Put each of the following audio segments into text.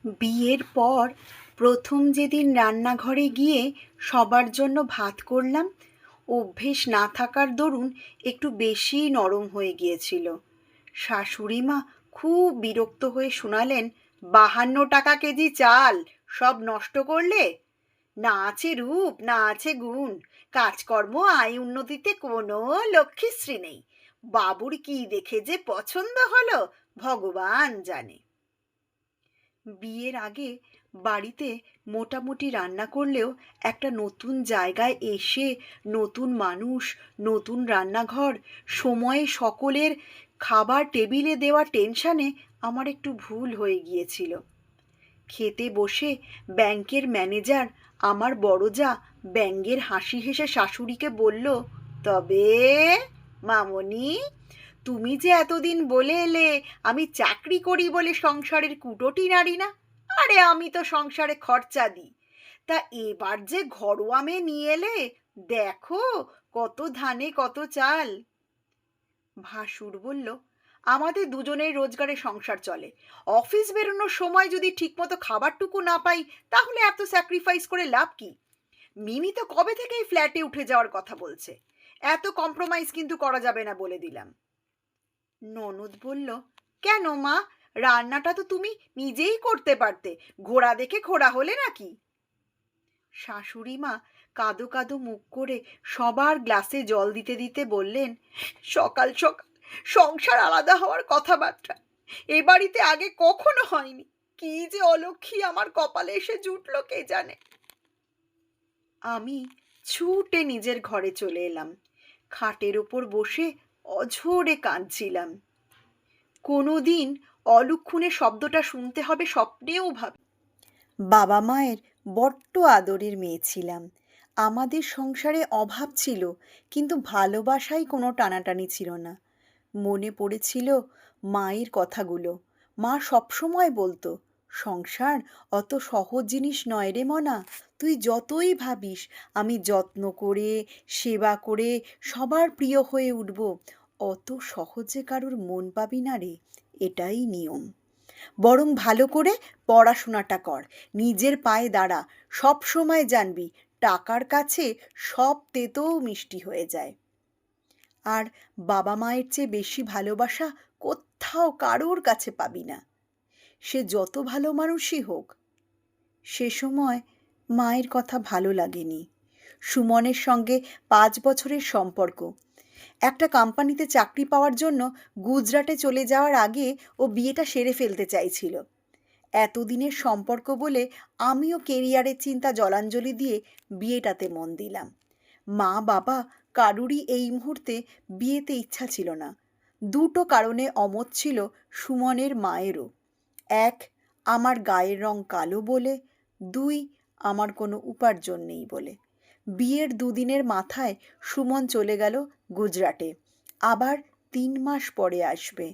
বিয়ের পর প্রথম যেদিন রান্নাঘরে গিয়ে সবার জন্য ভাত করলাম, অভ্যেস না থাকার দরুন একটু বেশিই নরম হয়ে গিয়েছিল। শাশুড়ি মা খুব বিরক্ত হয়ে শোনালেন, 52 টাকা কেজি চাল, সব নষ্ট করলে। না আছে রূপ, না আছে গুণ, কাজকর্ম আয় উন্নতিতে কোনো লক্ষ্মীশ্রী নেই। বাবুর কি দেখে যে পছন্দ হলো ভগবান জানে। বিয়ের আগে বাড়িতে মোটামুটি রান্না করলেও একটা নতুন জায়গায় এসে নতুন মানুষ, নতুন রান্নাঘর, সময়ে সকলের খাবার টেবিলে দেওয়া টেনশানে আমার একটু ভুল হয়ে গিয়েছিল। খেতে বসে ব্যাংকের ম্যানেজার, আমার বড় যা, ব্যঙ্গের হাসি হেসে শাশুড়িকে বলল, তবে মামনি, তুমি যে এতদিন বলে এলে আমি চাকরি করি বলে সংসারের কুটোটি নাড়ি না। আরে আমি তো সংসারে খরচা দিই। তা এবার যে ঘরোয়া মেয়ে নিয়ে এলে, দেখো কত ধানে কত চাল। ভাসুর বলল, আমাদের দুজনের রোজগারে সংসার চলে। অফিস বেরোনোর সময় যদি ঠিকমতো খাবারটুকু না পাই, তাহলে এত স্যাক্রিফাইস করে লাভ কি? মিমি তো কবে থেকেই ফ্ল্যাটে উঠে যাওয়ার কথা বলছে। এত কম্প্রোমাইজ কিন্তু করা যাবে না বলে দিলাম। ননদ বলল, কেন মা, রান্নাটা তো তুমি নিজেই করতে পারতে, ঘোড়া দেখে ঘোড়া হলে নাকি? শাশুড়ি মা কাঁদো কাঁদো মুখ করে সবার গ্লাসে জল দিতে দিতে বললেন, সকাল সকাল সংসার আলাদা হওয়ার কথাবার্তা এ বাড়িতে আগে কখনো হয়নি। কি যে অলক্ষী আমার কপালে এসে জুটলো কে জানে। আমি ছুটে নিজের ঘরে চলে এলাম। খাটের ওপর বসে অঝোরে কাঁদছিলাম। কোনোদিন অলুক্ষুণে শব্দটা শুনতে হবে স্বপ্নেও ভাবি। বাবা মায়ের বড্ড আদরের মেয়ে ছিলাম। আমাদের সংসারে অভাব ছিল, কিন্তু ভালোবাসায় কোনো টানাটানি ছিল না। মনে পড়েছিল মায়ের কথাগুলো। মা সবসময় বলতো, সংসার অত সহজ জিনিস নয় রে মনা। তুই যতই ভাবিস আমি যত্ন করে সেবা করে সবার প্রিয় হয়ে উঠব, অত সহজে কারোর মন পাবি না রে। এটাই নিয়ম। বরং ভালো করে পড়াশোনাটা কর, নিজের পায়ে দাঁড়া। সব সময় জানবি টাকার কাছে সব তেতো মিষ্টি হয়ে যায়। আর বাবা মায়ের চেয়ে বেশি ভালোবাসা কোথাও কারোর কাছে পাবি না, সে যত ভালো মানুষই হোক। সে সময় মায়ের কথা ভালো লাগেনি। সুমনের সঙ্গে 5 বছরের সম্পর্ক। একটা কোম্পানিতে চাকরি পাওয়ার জন্য গুজরাটে চলে যাওয়ার আগে ও বিয়েটা সেরে ফেলতে চাইছিল। এতদিনের সম্পর্ক বলে আমিও কেরিয়ারের চিন্তা জলাঞ্জলি দিয়ে বিয়েটাতে মন দিলাম। মা বাবা কারুরই এই মুহূর্তে বিয়েতে ইচ্ছা ছিল না। দুটো কারণে অমত ছিল সুমনের মায়েরও। এক, আমার গায়ের রং কালো বলে। দুই, আমার কোনো উপার্জন নেই বলে। বিয়ের দুদিনের মাথায় সুমন চলে গেল গুজরাটে। আবার 3 মাস পরে আসবে।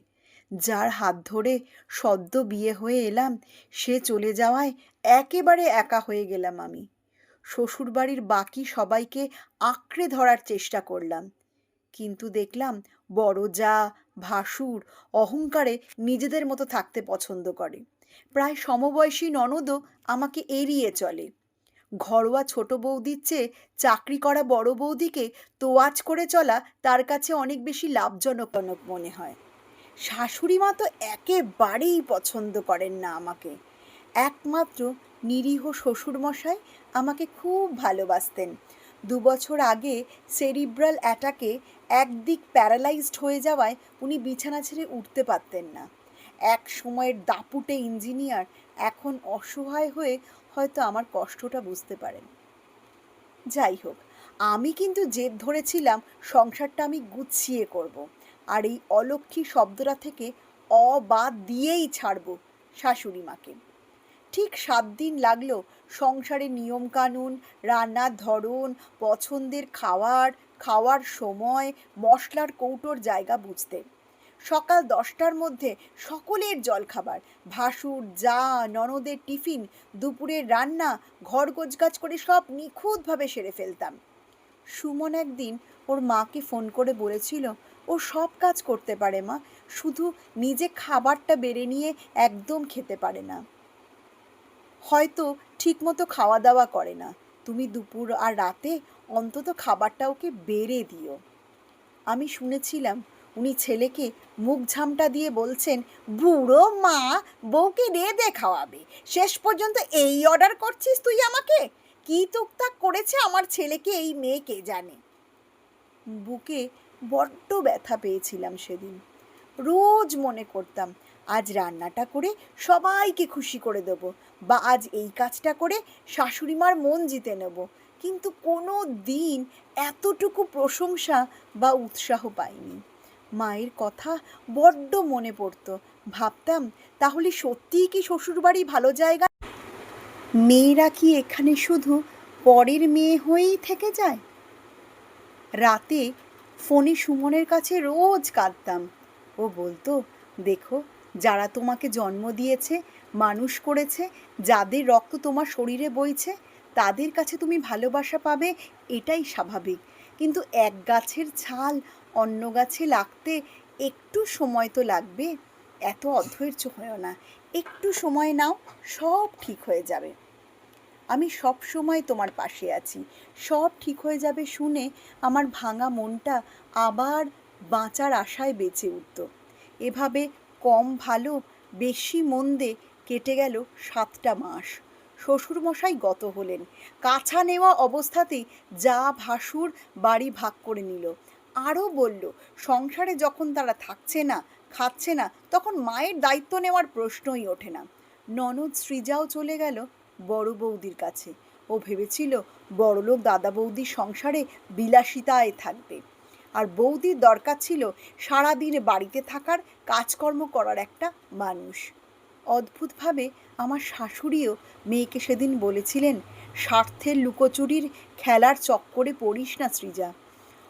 যার হাত ধরে সদ্য বিয়ে হয়ে এলাম, সে চলে যাওয়ায় একেবারে একা হয়ে গেলাম আমি। শ্বশুরবাড়ির বাকি সবাইকে আঁকড়ে ধরার চেষ্টা করলাম, কিন্তু দেখলাম বড় জা, ভাসুর অহংকারে নিজেদের মতো থাকতে পছন্দ করে। প্রায় সমবয়সী ননদও আমাকে এড়িয়ে চলে। ঘরোয়া ছোট বৌদির চেয়ে চাকরি করা বড় বৌদিকে তোয়াজ করে চলা তার কাছে অনেক বেশি লাভজনক মনে হয়। শাশুড়ি মা তো একেবারেই পছন্দ করেন না আমাকে। একমাত্র নিরীহ শ্বশুরমশাই আমাকে খুব ভালোবাসতেন। 2 বছর আগে সেরিব্রাল অ্যাটাকে একদিক প্যারালাইজড হয়ে যাওয়ায় উনি বিছানা ছেড়ে উঠতে পারতেন না। এক সময়ের দাপুটে ইঞ্জিনিয়ার এখন অসহায় হয়ে হয়তো আমার কষ্টটা বুঝতে পারেন। যাই হোক, আমি কিন্তু জেদ ধরেছিলাম সংসারটা আমি গুছিয়ে করব, আর এই অলক্ষ্মী শব্দটা থেকে বাদ দিয়েই ছাড়ব শাশুড়ি মাকে। ঠিক 7 দিন লাগলো সংসারের নিয়মকানুন, রান্নার ধরন, পছন্দের খাওয়ার সময়, মশলার কৌটোর জায়গা বুঝতে। সকাল 10টার মধ্যে সকলের জলখাবার, ভাসুর, জা, ননদের টিফিন, দুপুরের রান্না, ঘর গোছগাছ করে সব নিখুঁতভাবে সেরে ফেলতাম। সুমন একদিন ওর মাকে ফোন করে বলেছিল, ও সব কাজ করতে পারে মা, শুধু নিজে খাবারটা বেড়ে নিয়ে একদম খেতে পারে না। হয়তো ঠিকমতো খাওয়া দাওয়া করে না। তুমি দুপুর আর রাতে অন্তত খাবারটা ওকে বেড়ে দিও। আমি শুনেছিলাম উনি ছেলেকে মুখ ঝামটা দিয়ে বলছেন, বুড়ো মা বউকে রেঁধে খাওয়াবে, শেষ পর্যন্ত এই অর্ডার করছিস তুই আমাকে? কি তুকতাক করেছে আমার ছেলেকে এই মেয়ে কে জানে। বুকে বড্ড ব্যথা পেয়েছিলাম সেদিন। রোজ মনে করতাম আজ রান্নাটা করে সবাইকে খুশি করে দেব, বা আজ এই কাজটা করে শাশুড়িমার মন জিতে নেব, কিন্তু কোনো দিন এতটুকু প্রশংসা বা উৎসাহ পাইনি। মায়ের কথা বড্ড মনে পড়তো। ভাবতাম তাহলে সত্যিই কি শ্বশুরবাড়ি ভালো জায়গা? মেয়েরা কি এখানে শুধু পরের মেয়ে হয়েই থেকে যায়? রাতে ফোনে সুমনের কাছে রোজ কাঁদতাম। ও বলতো, দেখো, যারা তোমাকে জন্ম দিয়েছে, মানুষ করেছে, যাদের রক্ত তোমার শরীরে বইছে, তাদের কাছে তুমি ভালোবাসা পাবে, এটাই স্বাভাবিক। কিন্তু এক গাছের ছাল অন্য গাছে লাগতে একটু সময় তো লাগবে। এত অধৈর্য হয়েও না, একটু সময় নাও, সব ঠিক হয়ে যাবে। আমি সব সময় তোমার পাশে আছি, সব ঠিক হয়ে যাবে শুনে আমার ভাঙা মনটা আবার বাঁচার আশায় বেঁচে উঠত। এভাবে কম ভালো বেশি মন্দে কেটে গেল 7টা মাস। শ্বশুরমশাই গত হলেন। কাছা নেওয়া অবস্থাতেই যা ভাসুর বাড়ি ভাগ করে নিল। আরও বলল, সংসারে যখন তারা থাকছে না, খাচ্ছে না, তখন মায়ের দায়িত্ব নেওয়ার প্রশ্নই ওঠে না। ননদ সৃজাও চলে গেল বড় বৌদির কাছে। ও ভেবেছিল বড়লোক দাদা বৌদির সংসারে বিলাসিতায় থাকবে, আর বৌদির দরকার ছিল সারাদিন বাড়িতে থাকার, কাজকর্ম করার একটা মানুষ। অদ্ভুতভাবে আমার শাশুড়িও মেয়েকে সেদিন বলেছিলেন, স্বার্থের লুকোচুরির খেলার চক্করে পড়িস না সৃজা,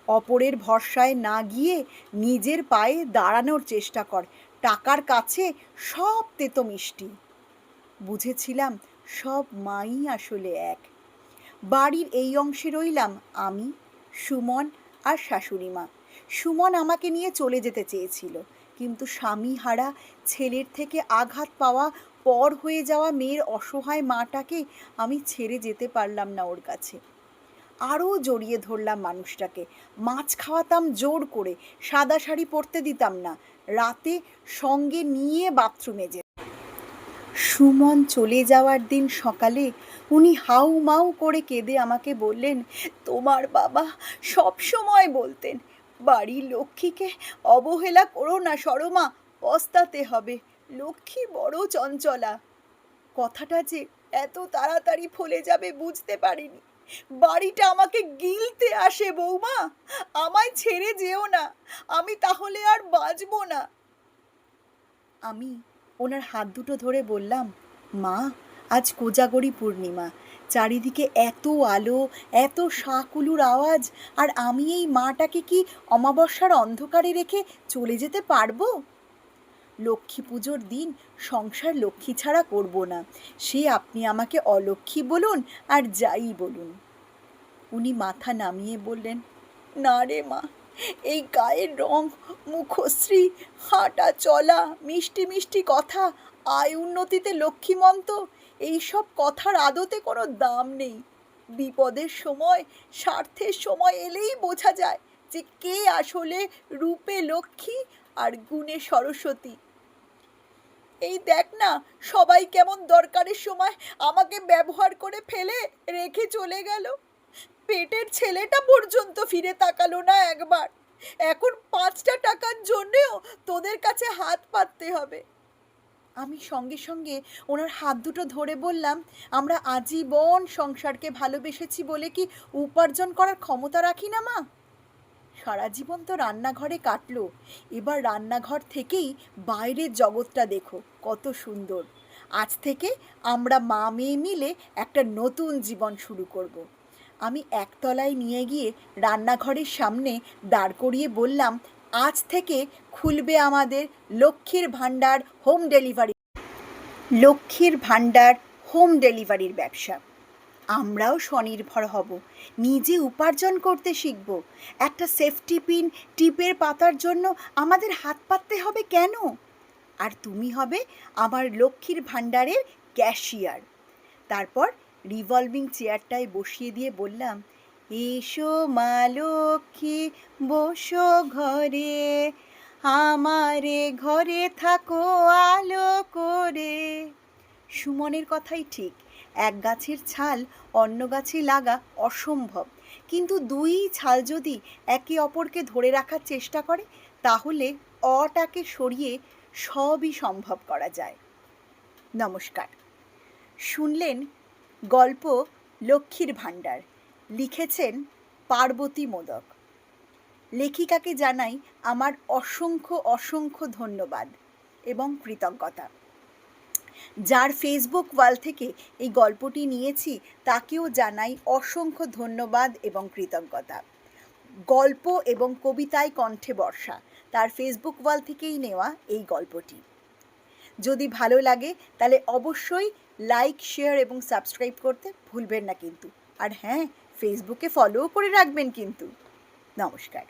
অপরের ভরসায় না গিয়ে নিজের পায়ে দাঁড়ানোর চেষ্টা কর, টাকার কাছে সব তেতো মিষ্টি। বুঝেছিলাম সব মাই আসলে এক। বাড়ির এই অংশে রইলাম আমি, সুমন আর শাশুড়ি মা। সুমন আমাকে নিয়ে চলে যেতে চেয়েছিল, কিন্তু স্বামীহারা ছেলের থেকে আঘাত পাওয়া, পর হয়ে যাওয়া মেয়ের অসহায় মাটাকে আমি ছেড়ে যেতে পারলাম না ওর কাছে। আরও জড়িয়ে ধরলাম মানুষটাকে, মাছ খাওয়াতাম জোর করে, সাদা শাড়ি পরতে দিতাম না, রাতে সঙ্গে নিয়ে বাথরুমে যেতাম। সুমন চলে যাওয়ার দিন সকালে উনি হাউ মাউ করে কেঁদে আমাকে বললেন, তোমার বাবা সব সময় বলতেন, বাড়ির লক্ষ্মীকে অবহেলা করো না সরমা, পস্তাতে হবে, লক্ষ্মী বড় চঞ্চলা। কথাটা যে এত তাড়াতাড়ি ফলে যাবে বুঝতে পারিনি। বাড়িটা আমাকে গিলতে আসে বৌমা, আমায় ছেড়ে যেও না, আমি তাহলে আর বাঁচবো না। আমি ওনার হাত দুটো ধরে বললাম, মা, আজ কোজাগরী পূর্ণিমা, চারিদিকে এত আলো, এত শাঁকুলুর আওয়াজ, আর আমি এই মাটাকে কি অমাবস্যার অন্ধকারে রেখে চলে যেতে পারবো? লক্ষ্মী পুজোর দিন সংসার লক্ষ্মী ছাড়া করব না, সে আপনি আমাকে অলক্ষ্মী বলুন আর যাই বলুন। উনি মাথা নামিয়ে বললেন, না রে মা, এই গায়ের রং, মুখশ্রী, হাঁটা চলা, মিষ্টি মিষ্টি কথা, আয় উন্নতিতে লক্ষ্মীমন্ত, এইসব কথার আদতে কোনো দাম নেই। বিপদের সময়, স্বার্থের সময় এলেই বোঝা যায় যে কে আসলে রূপে লক্ষ্মী আর গুণে সরস্বতী। এই দেখ না, সবাই কেমন দরকারের সময় আমাকে ব্যবহার করে ফেলে রেখে চলে গেল। পেটের ছেলেটা পর্যন্ত ফিরে তাকালো না একবার। এখন 5টা টাকার জন্যেও তোদের কাছে হাত পাততে হবে। আমি সঙ্গে সঙ্গে ওনার হাত দুটো ধরে বললাম, আমরা আজীবন সংসারকে ভালোবেসেছি বলে কি উপার্জন করার ক্ষমতা রাখি না মা? সারা জীবন তো রান্নাঘরে কাটলো, এবার রান্নাঘর থেকেই বাইরের জগৎটা দেখো কত সুন্দর। আজ থেকে আমরা মা মেয়ে মিলে একটা নতুন জীবন শুরু করব। আমি একতলায় নিয়ে গিয়ে রান্নাঘরের সামনে দাঁড় করিয়ে বললাম, আজ থেকে খুলবে আমাদের লক্ষ্মীর ভাণ্ডার হোম ডেলিভারি, লক্ষ্মীর ভাণ্ডার হোম ডেলিভারির ব্যবসা। আমরাও স্বনির্ভর হব, নিজে উপার্জন করতে শিখব। একটা সেফটি পিন টিপের পাতার জন্য আমাদের হাত পাততে হবে কেন? আর তুমি হবে আমার লক্ষ্মীর ভাণ্ডারের ক্যাশিয়ার। তারপর রিভলভিং চেয়ারটায় বসিয়ে দিয়ে বললাম, এসো মা লক্ষ্মী বসো ঘরে, আমারে ঘরে থাকো আলো করে। সুমনের কথাই ঠিক, এক গাছের ছাল অন্য গাছে লাগা অসম্ভব, কিন্তু দুই ছাল যদি একে অপরকে ধরে রাখার চেষ্টা করে তাহলে অটাকে সরিয়ে সবই সম্ভব করা যায়। নমস্কার। শুনলেন গল্প লক্ষ্মীর ভাণ্ডার, লিখেছেন পার্বতী মোদক। লেখিকাকে জানাই আমার অসংখ্য অসংখ্য ধন্যবাদ এবং কৃতজ্ঞতা। যার ফেসবুক ওয়াল থেকে এই গল্পটি নিয়েছি তাকেও জানাই অসংখ্য ধন্যবাদ এবং কৃতজ্ঞতা। গল্প এবং কবিতায় কণ্ঠে বর্ষা, তার ফেসবুক ওয়াল থেকেই নেওয়া এই গল্পটি। যদি ভালো লাগে তাহলে অবশ্যই লাইক, শেয়ার এবং সাবস্ক্রাইব করতে ভুলবেন না কিন্তু। আর হ্যাঁ, ফেসবুকে ফলোও করে রাখবেন কিন্তু। নমস্কার।